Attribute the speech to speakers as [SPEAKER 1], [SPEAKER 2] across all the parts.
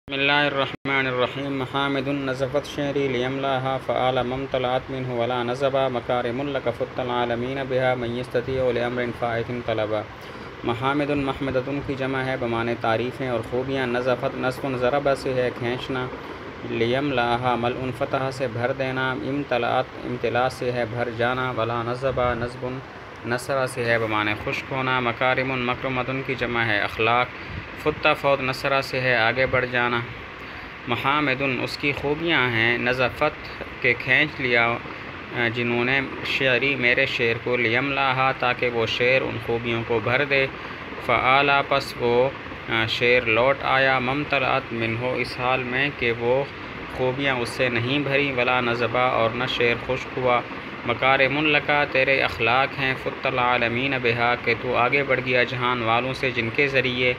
[SPEAKER 1] بسم اللہ الرحمن الرحیم محامد نزفت شعری لیملاها فعال ممتلعت منه ولا نزبا مکارم لک فت العالمین بها من یستطیع لامر فائت طلبا۔ محامد محمدۃ کی جمع ہے بمعنی تعریفیں اور خوبیاں۔ نزفت نصف ضرب سے ہے کھینچنا، لیملاها ملء فتح سے بھر دینا، امتلعت امتلاء سے ہے بھر جانا، ولا نزبا نصب نصر سے ہے بمعنی خشک ہونا۔ مکارم مکرمۃ کی جمع ہے اخلاق، فتح فوت نصرہ سے ہے آگے بڑھ جانا۔ محامد اس کی خوبیاں ہیں، نزفت کے کھینچ لیا جنہوں نے شعری میرے شعر کو، لیملاها تاکہ وہ شعر ان خوبیوں کو بھر دے، فعالا پس وہ شعر لوٹ آیا، ممتلعت منہ اس حال میں کہ وہ خوبیاں اس سے نہیں بھری، ولا نزبا اور نہ شعر خشک ہوا۔ مکارم لکا تیرے اخلاق ہیں، فت العالمین بہا کہ تو آگے بڑھ گیا جہان والوں سے جن کے ذریعے،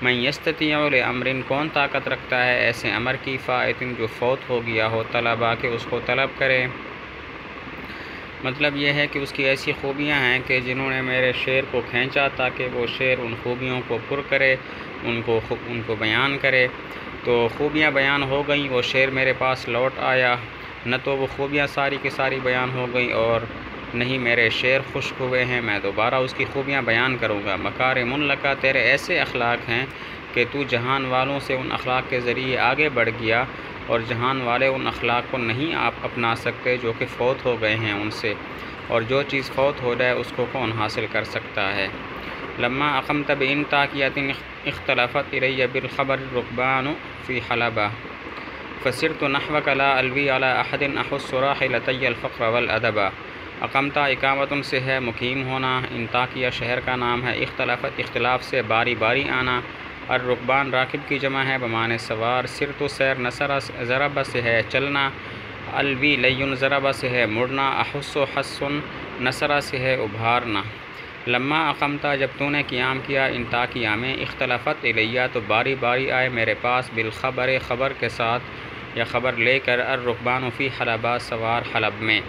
[SPEAKER 1] من یستطیع لامر کون طاقت رکھتا ہے ایسے امر کی، فائت جو فوت ہو گیا ہو، طلبا کہ اس کو طلب کرے۔ مطلب یہ ہے کہ اس کی ایسی خوبیاں ہیں کہ جنہوں نے میرے شعر کو کھینچا تاکہ وہ شعر ان خوبیوں کو پر کرے، ان کو بیان کرے۔ تو خوبیاں بیان ہو گئیں، وہ شعر میرے پاس لوٹ آیا، نہ تو وہ خوبیاں ساری کی ساری بیان ہو گئیں اور نہیں میرے شعر خشک ہوئے ہیں، میں دوبارہ اس کی خوبیاں بیان کروں گا۔ مکارم لکا تیرے ایسے اخلاق ہیں کہ تو جہان والوں سے ان اخلاق کے ذریعے آگے بڑھ گیا، اور جہان والے ان اخلاق کو نہیں آپ اپنا سکتے جو کہ فوت ہو گئے ہیں ان سے، اور جو چیز فوت ہو جائے اس کو کون حاصل کر سکتا ہے۔ لما اقمت بإن تاکیۃ اختلفت الی بالخبر الرکبان فی حلبہ فسرت نحوک لا الوی علی احد احس راحلتی الفقر والادب۔ اقامتا اقامت سے ہے مقیم ہونا، انطاکیہ شہر کا نام ہے، اختلافت اختلاف سے باری باری آنا، الرکبان راکب کی جمع ہے بمعنی سوار، سرت سیر نصر ضرب سے ہے چلنا، الوی لین ضرب سے ہے مڑنا، احس حسن نصر سے ہے ابھارنا۔ لما اقامتا جب تو نے قیام کیا، انطاکیہ میں، اختلافت الیہ تو باری باری آئے میرے پاس، بالخبر خبر کے ساتھ یا خبر لے کر، الرکبان فی حلبہ سوار حلب میں،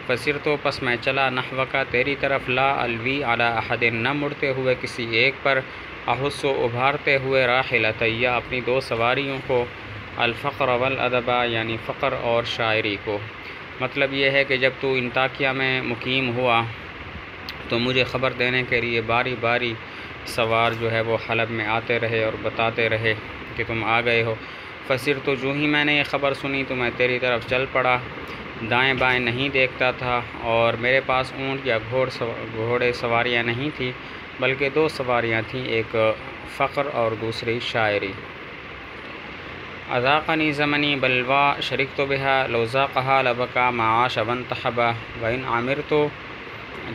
[SPEAKER 1] فسرتو پس میں چلا، نحوکا تیری طرف، لا الوی علی احد نہ مڑتے ہوئے کسی ایک پر، احسو ابھارتے ہوئے، راحلتیہ اپنی دو سواریوں کو، الفقر والادب یعنی فقر اور شاعری کو۔ مطلب یہ ہے کہ جب تو انطاکیہ میں مقیم ہوا تو مجھے خبر دینے کے لیے باری باری سوار جو ہے وہ حلب میں آتے رہے اور بتاتے رہے کہ تم آ گئے ہو۔ فسرتو جو ہی میں نے یہ خبر سنی تو میں تیری طرف چل پڑا، دائیں بائیں نہیں دیکھتا تھا، اور میرے پاس اونٹ یا گھوڑے سواریاں نہیں تھیں بلکہ دو سواریاں تھیں، ایک فقر اور دوسری شاعری۔ اذاقنی زمنی بلوا شرکت بها لو ذاقها لبکا معاش وانتحبا وان عمرت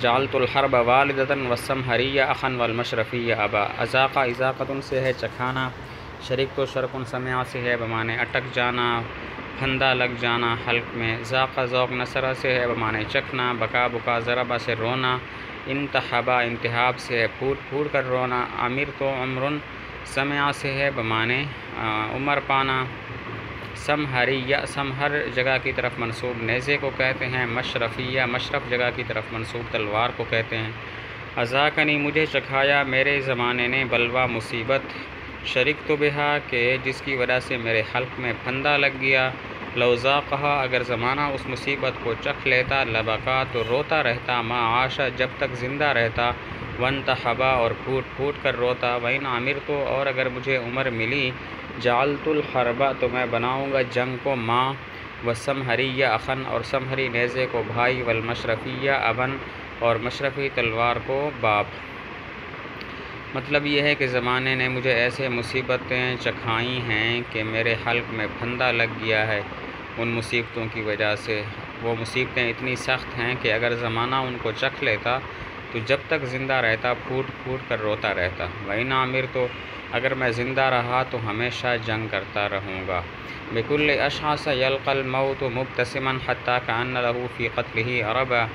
[SPEAKER 1] جعلت الحرب والدۃ والسمہری اخا والمشرفی ابا۔ اذاق اذاقۃ سے ہے چکھانا، شرک تو شرکن سمع سے ہے بمعنی اٹک جانا، پھندا لگ جانا حلق میں، ذاق ذوق نصرہ سے ہے بمعنی چکھنا، بکا بکا ضربہ سے رونا، انتحبا انتحاب سے ہے پھوٹ پھوٹ کر رونا، عمر تو عمرن سمع سے ہے بمعنی عمر پانا، سمہریہ سمہر جگہ کی طرف منسوب نیزے کو کہتے ہیں، مشرفیہ مشرف جگہ کی طرف منسوب تلوار کو کہتے ہیں۔ اذاقنی مجھے چکھایا میرے زمانے نے، بلوا مصیبت، شرک تو بہا کہ جس کی وجہ سے میرے حلق میں پھندا لگ گیا، لو ذاقہا اگر زمانہ اس مصیبت کو چکھ لیتا، لبکا تو روتا رہتا، ما عاشا جب تک زندہ رہتا، وانتحبا اور پھوٹ پھوٹ کر روتا، وإن عمرت اور اگر مجھے عمر ملی، جعلت الحرب تو میں بناؤں گا جنگ کو، ماں والسمہریہ اخن اور سمہری نیزے کو بھائی، والمشرفیہ ابن اور مشرفی تلوار کو باپ۔ مطلب یہ ہے کہ زمانے نے مجھے ایسے مصیبتیں چکھائی ہیں کہ میرے حلق میں پھندا لگ گیا ہے ان مصیبتوں کی وجہ سے۔ وہ مصیبتیں اتنی سخت ہیں کہ اگر زمانہ ان کو چکھ لیتا تو جب تک زندہ رہتا پھوٹ پھوٹ کر روتا رہتا، وإن عمرت اگر میں زندہ رہا تو ہمیشہ جنگ کرتا رہوں گا۔ بكل اشعث يلقى الموت مبتسما حتى كأن له في قتله عربا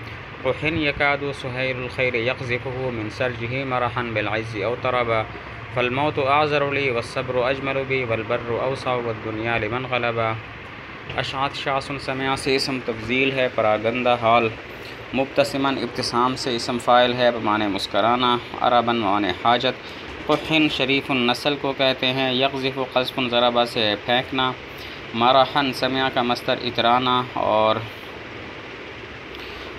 [SPEAKER 1] قح يكاد سهيل الخير يقذفه من سرجه مرحا بالعز أو طربا فالموت أعذر لي والصبر أجمل بي والبر أوسع والدنيا لمن غلبا۔ اشعث شعث سمع سے اسم تفضیل ہے، پراگندہ حال، مبتسما ابتسام سے اسم فاعل ہے بمعنی مسکرانا، عربا بمعنی حاجت، قحن شریف النسل کو کہتے ہیں۔ یقذف قذف ضربہ سے پھینکنا، مرحن سمع کا مصدر اترانا، اور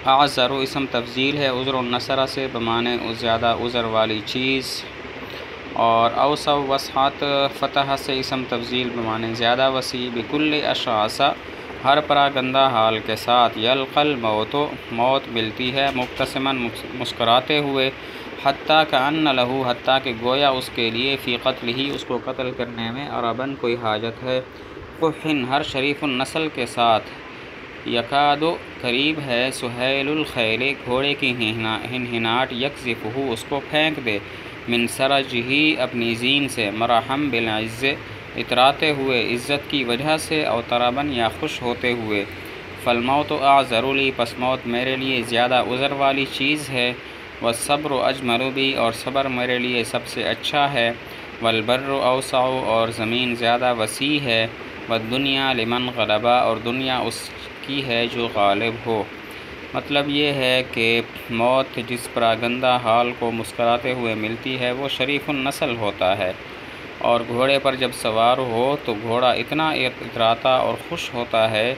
[SPEAKER 1] اعذر اسم تفضیل ہے عذر النصر سے بمعنی زیادہ عذر والی چیز، اور اوسع وسعت فتح سے اسم تفضیل بمعنی زیادہ وسیع، بکل اشعث ہر پراگندہ حال کے ساتھ، یلقل موت موت ملتی ہے، مبتسما مسکراتے ہوئے، حتیٰ کأن لہو حتیٰ کہ گویا اس کے لیے فی قتل ہی اس کو قتل کرنے میں عربن کوئی حاجت ہے، قحن ہر شریف النسل کے ساتھ، یکاد قریب ہے، سہیل الخیل گھوڑے کی ہنہناٹ، یقذفہ اس کو پھینک دے، من سرجہ اپنی زین سے، مرحم بالعز اتراتے ہوئے عزت کی وجہ سے، او طربن یا خوش ہوتے ہوئے، فالموت اعذر لی پس موت میرے لیے زیادہ عذر والی چیز ہے، والصبر اجمل بی اور صبر میرے لیے سب سے اچھا ہے، والبر اوسع اور زمین زیادہ وسیع ہے، والدنیا لمن غلبا اور دنیا اس کی ہے جو غالب ہو۔ مطلب یہ ہے کہ موت جس پراگندہ حال کو مسکراتے ہوئے ملتی ہے وہ شریف النسل ہوتا ہے، اور گھوڑے پر جب سوار ہو تو گھوڑا اتنا اتراتا اور خوش ہوتا ہے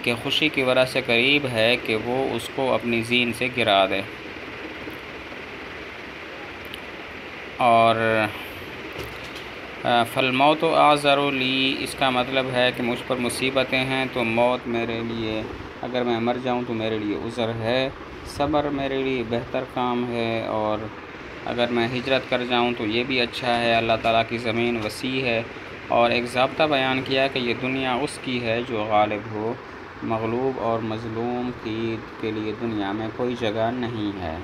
[SPEAKER 1] کہ خوشی کی وجہ سے قریب ہے کہ وہ اس کو اپنی زین سے گرا دے۔ اور فالموت اعذر لی اس کا مطلب ہے کہ مجھ پر مصیبتیں ہیں تو موت میرے لیے، اگر میں مر جاؤں تو میرے لیے عذر ہے، صبر میرے لیے بہتر کام ہے، اور اگر میں ہجرت کر جاؤں تو یہ بھی اچھا ہے، اللہ تعالیٰ کی زمین وسیع ہے، اور ایک ضابطہ بیان کیا کہ یہ دنیا اس کی ہے جو غالب ہو، مغلوب اور مظلوم کے لیے دنیا میں کوئی جگہ نہیں ہے۔